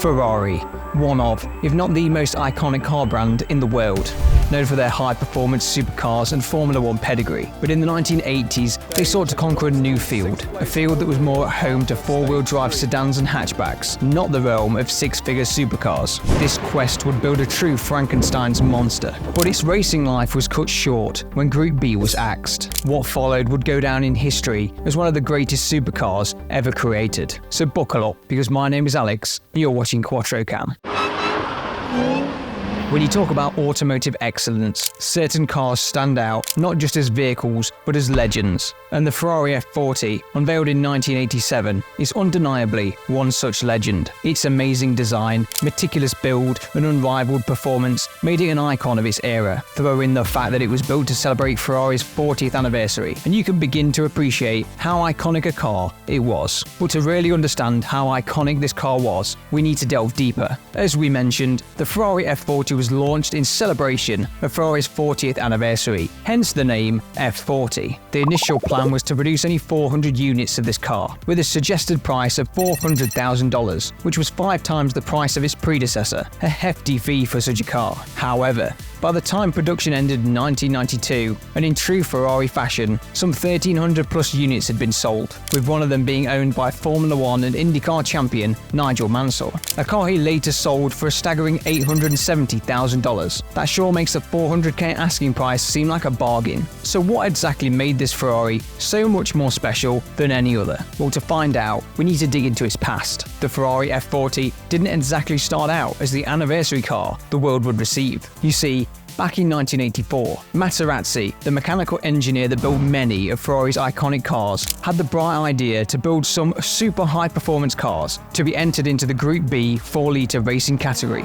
Ferrari, one of, if not the most iconic car brand in the world, known for their high-performance supercars and Formula One pedigree. But in the 1980s, they sought to conquer a new field, a field that was more at home to four-wheel drive sedans and hatchbacks, not the realm of six-figure supercars. This quest would build a true Frankenstein's monster, but its racing life was cut short when Group B was axed. What followed would go down in history as one of the greatest supercars ever created. So buckle up, because my name is Alex, and you're watching Quattro Cam. When you talk about automotive excellence, certain cars stand out not just as vehicles, but as legends. And the Ferrari F40, unveiled in 1987, is undeniably one such legend. Its amazing design, meticulous build, and unrivaled performance made it an icon of its era. Throw in the fact that it was built to celebrate Ferrari's 40th anniversary, and you can begin to appreciate how iconic a car it was. But to really understand how iconic this car was, we need to delve deeper. As we mentioned, the Ferrari F40 was launched in celebration of Ferrari's 40th anniversary, hence the name F40. The initial plan was to produce only 400 units of this car, with a suggested price of $400,000, which was 5 times the price of its predecessor, a hefty fee for such a car. However, by the time production ended in 1992, and in true Ferrari fashion, some 1,300 plus units had been sold, with one of them being owned by Formula One and IndyCar champion Nigel Mansell, a car he later sold for a staggering $870,000. That sure makes the $400k asking price seem like a bargain. So what exactly made this Ferrari so much more special than any other? Well, to find out, we need to dig into its past. The Ferrari F40 didn't exactly start out as the anniversary car the world would receive. You see, back in 1984, Materazzi, the mechanical engineer that built many of Ferrari's iconic cars, had the bright idea to build some super high-performance cars to be entered into the Group B 4-litre racing category.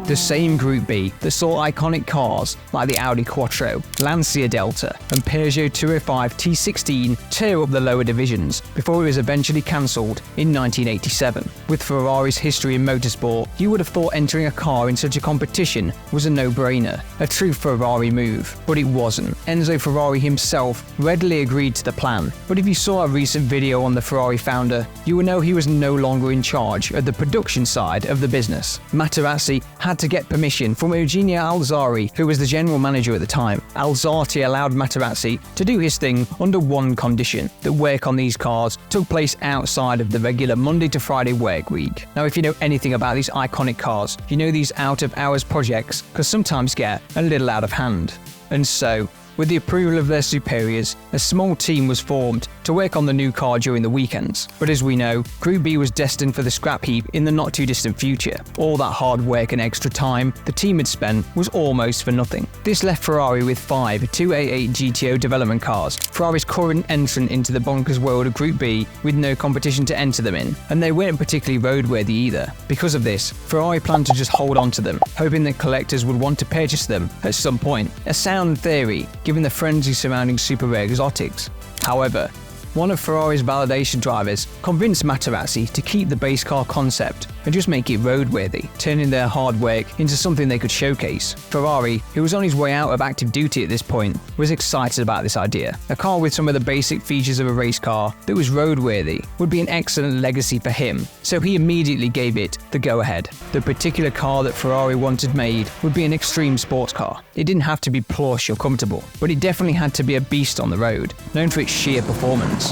The same Group B that saw iconic cars like the Audi Quattro, Lancia Delta, and Peugeot 205 T16 tear up the lower divisions before it was eventually cancelled in 1987. With Ferrari's history in motorsport, you would have thought entering a car in such a competition was a no-brainer, a true Ferrari move, but it wasn't. Enzo Ferrari himself readily agreed to the plan, but if you saw a recent video on the Ferrari founder, you would know he was no longer in charge of the production side of the business. Materazzi had to get permission from Eugenio Alzari, who was the general manager at the time. Alzari allowed Materazzi to do his thing under one condition: that work on these cars took place outside of the regular Monday to Friday work week. Now, if you know anything about these iconic cars, you know these out-of-hours projects can sometimes get a little out of hand. And so, with the approval of their superiors, a small team was formed to work on the new car during the weekends. But as we know, Group B was destined for the scrap heap in the not too distant future. All that hard work and extra time the team had spent was almost for nothing. This left Ferrari with 5 288 GTO development cars, Ferrari's current entrant into the bonkers world of Group B with no competition to enter them in. And they weren't particularly roadworthy either. Because of this, Ferrari planned to just hold on to them, hoping that collectors would want to purchase them at some point. A sound theory, given the frenzy surrounding super rare exotics. However, one of Ferrari's validation drivers convinced Materazzi to keep the base car concept and just make it roadworthy, turning their hard work into something they could showcase. Ferrari, who was on his way out of active duty at this point, was excited about this idea. A car with some of the basic features of a race car that was roadworthy would be an excellent legacy for him, so he immediately gave it the go-ahead. The particular car that Ferrari wanted made would be an extreme sports car. It didn't have to be plush or comfortable, but it definitely had to be a beast on the road, known for its sheer performance.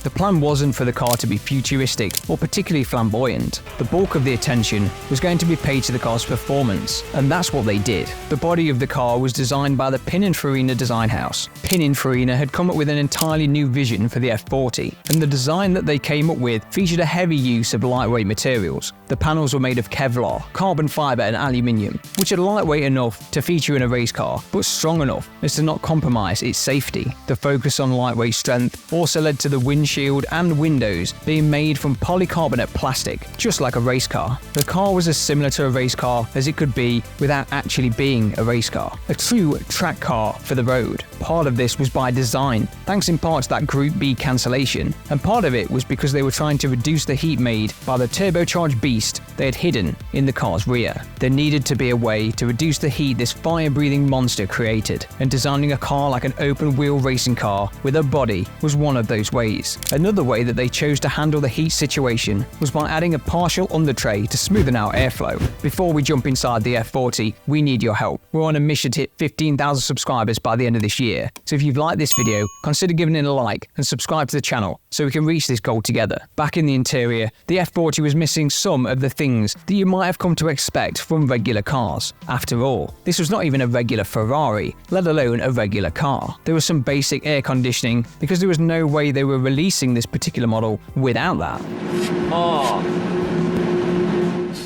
The plan wasn't for the car to be futuristic or particularly flamboyant. The bulk of the attention was going to be paid to the car's performance, and that's what they did. The body of the car was designed by the Pininfarina design house. Pininfarina had come up with an entirely new vision for the F40, and the design that they came up with featured a heavy use of lightweight materials. The panels were made of Kevlar, carbon fiber and aluminium, which are lightweight enough to feature in a race car, but strong enough as to not compromise its safety. The focus on lightweight strength also led to the windshield windshield and windows being made from polycarbonate plastic, just like a race car. The car was as similar to a race car as it could be without actually being a race car. A true track car for the road. Part of this was by design, thanks in part to that Group B cancellation, and part of it was because they were trying to reduce the heat made by the turbocharged beast they had hidden in the car's rear. There needed to be a way to reduce the heat this fire-breathing monster created, and designing a car like an open-wheel racing car with a body was one of those ways. Another way that they chose to handle the heat situation was by adding a partial undertray to smoothen out airflow. Before we jump inside the F40, we need your help. We're on a mission to hit 15,000 subscribers by the end of this year, so if you've liked this video, consider giving it a like and subscribe to the channel so we can reach this goal together. Back in the interior, the F40 was missing some of the things that you might have come to expect from regular cars. After all, this was not even a regular Ferrari, let alone a regular car. There was some basic air conditioning because there was no way they were releasing this particular model without that.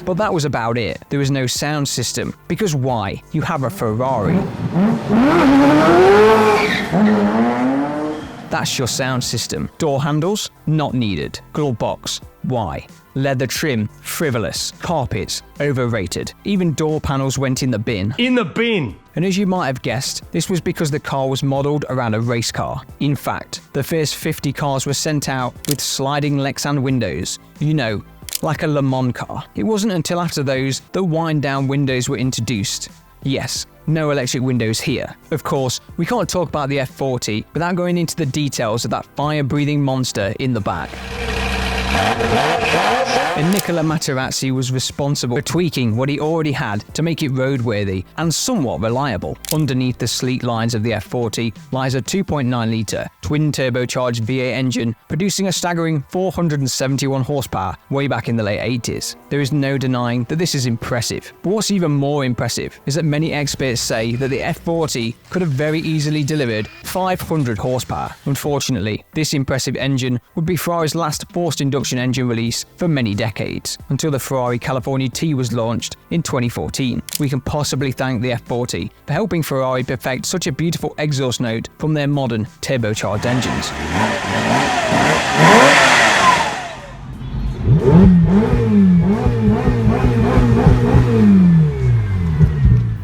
But that was about it. There was no sound system, because why? You have a Ferrari. That's your sound system. Door handles? Not needed. Glove box? Why? Leather trim? Frivolous. Carpets? Overrated. Even door panels went in the bin. In the bin! And as you might have guessed, this was because the car was modelled around a race car. In fact, the first 50 cars were sent out with sliding Lexan windows. You know, like a Le Mans car. It wasn't until after those that wind-down windows were introduced. Yes, no electric windows here. Of course, we can't talk about the F40 without going into the details of that fire-breathing monster in the back. And Nicola Materazzi was responsible for tweaking what he already had to make it roadworthy and somewhat reliable. Underneath the sleek lines of the F40 lies a 2.9-litre twin-turbocharged V8 engine producing a staggering 471 horsepower way back in the late 80s. There is no denying that this is impressive. But what's even more impressive is that many experts say that the F40 could have very easily delivered 500 horsepower. Unfortunately, this impressive engine would be Ferrari's last forced induction engine release for many decades, until the Ferrari California T was launched in 2014. We can possibly thank the F40 for helping Ferrari perfect such a beautiful exhaust note from their modern turbocharged engines.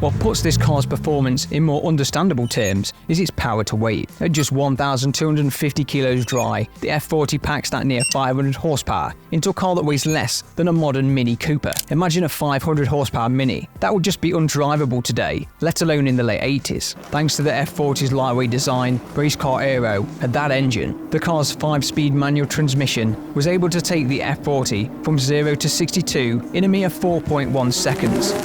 What puts this car's performance in more understandable terms is its power to weight. At just 1,250 kilos dry, the F40 packs that near 500 horsepower into a car that weighs less than a modern Mini Cooper. Imagine a 500 horsepower Mini. That would just be undrivable today, let alone in the late 80s. Thanks to the F40's lightweight design, race car aero, and that engine, the car's 5-speed manual transmission was able to take the F40 from 0 to 62 in a mere 4.1 seconds.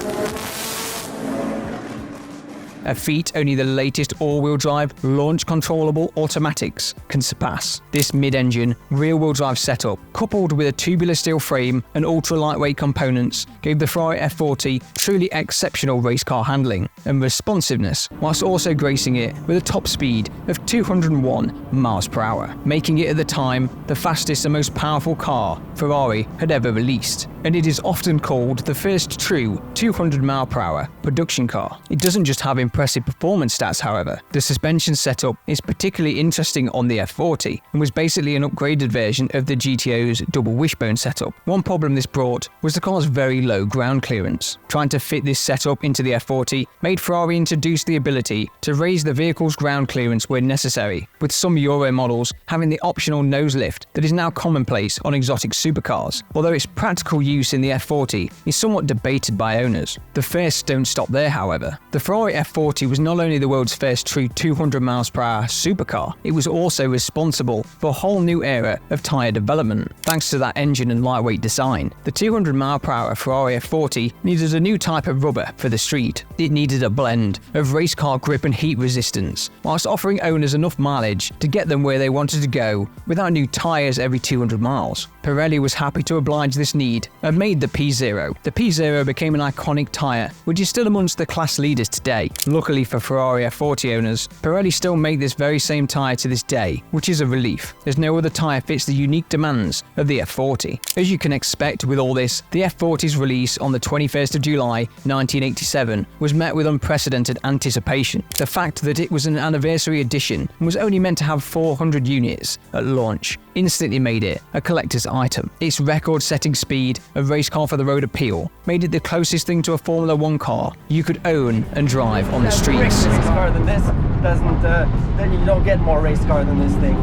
A feat only the latest all-wheel drive, launch-controllable automatics can surpass. This mid-engine, rear-wheel drive setup, coupled with a tubular steel frame and ultra-lightweight components, gave the Ferrari F40 truly exceptional race car handling and responsiveness, whilst also gracing it with a top speed of 201 miles per hour, making it at the time the fastest and most powerful car Ferrari had ever released. And it is often called the first true 200 mile per hour production car. It doesn't just have impressive performance stats, however. The suspension setup is particularly interesting on the F40 and was basically an upgraded version of the GTO's double wishbone setup. One problem this brought was the car's very low ground clearance. Trying to fit this setup into the F40 made Ferrari introduce the ability to raise the vehicle's ground clearance where necessary, with some Euro models having the optional nose lift that is now commonplace on exotic supercars, although its practical use in the F40 is somewhat debated by owners. The firsts don't stop there, however. The Ferrari F40 was not only the world's first true 200 miles per hour supercar, it was also responsible for a whole new era of tyre development. Thanks to that engine and lightweight design, the 200 mile per hour Ferrari F40 needed a new type of rubber for the street. It needed a blend of race car grip and heat resistance, whilst offering owners enough mileage to get them where they wanted to go without new tyres every 200 miles. Pirelli was happy to oblige this need and made the P0. The P0 became an iconic tyre, which is still amongst the class leaders today. Luckily for Ferrari F40 owners, Pirelli still make this very same tyre to this day, which is a relief, as no other tyre fits the unique demands of the F40. As you can expect with all this, the F40's release on the 21st of July 1987 was met with unprecedented anticipation. The fact that it was an anniversary edition and was only meant to have 400 units at launch instantly made it a collector's item. Its record-setting speed and race car for the road appeal made it the closest thing to a Formula 1 car you could own and drive on the streets. Race car than this doesn't. Then you don't get more race car than this thing.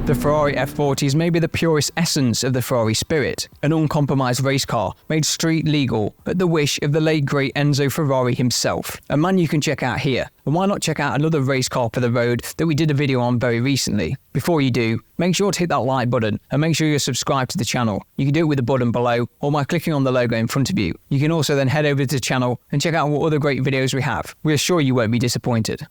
The Ferrari F40 is maybe the purest essence of the Ferrari spirit, an uncompromised race car made street legal at the wish of the late great Enzo Ferrari himself, a man you can check out here. And why not check out another race car for the road that we did a video on very recently? Before you do, make sure to hit that like button and make sure you're subscribed to the channel. You can do it with the button below or by clicking on the logo in front of you. You can also then head over to the channel and check out what other great videos we have. We are sure you won't be disappointed.